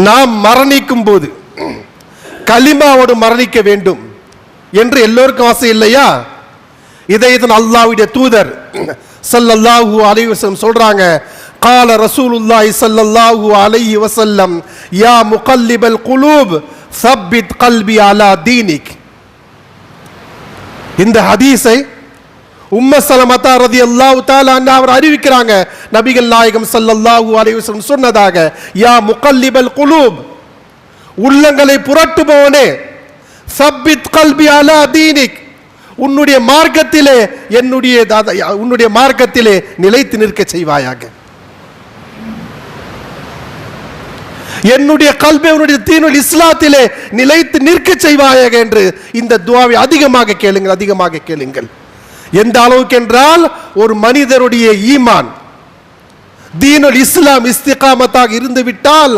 நாம் மரணிக்கும் போது கலிமாவோடு மரணிக்க வேண்டும் என்று எல்லோருக்கும் ஆசை இல்லையா? இதைத்தான் அல்லாஹ்வுடைய தூதர் ஸல்லல்லாஹு அலைஹி வஸல்லம் சொல்றாங்க. قال رسول الله صلى الله عليه وسلم يا مقلب القلوب ثبت قلبي على دينك. இந்த ஹதீஸை உம்மு ஸலமத்தா ரலியல்லாஹு தஆலா அன்ஹா அவர் அறிவிக்கிறாங்க. நபிகள் நாயகம் ஸல்லல்லாஹு அலைஹி வஸல்லம் சொன்னதாக, யா முகல்லிபல் குலூப், உள்ளங்களை புரட்டுபவனே, சப்பித் கல்பி அலா தீனிக், உன்னுடைய மார்க்கத்திலே உன்னுடைய மார்க்கத்திலே நிலைத்து நிற்க செய்வாயாக. என்னுடைய கல்பை உன்னுடைய தீனுல் இஸ்லாத்திலே நிலைத்து நிற்க செய்வாயாக என்று இந்த துஆவை அதிகமாக கேளுங்கள், அதிகமாக கேளுங்கள். எந்த அளவுக்கு என்றால், ஒரு மனிதருடைய ஈமான் தீனுல் இஸ்லாம் இஸ்திகாமத்தாக இருந்து விட்டால்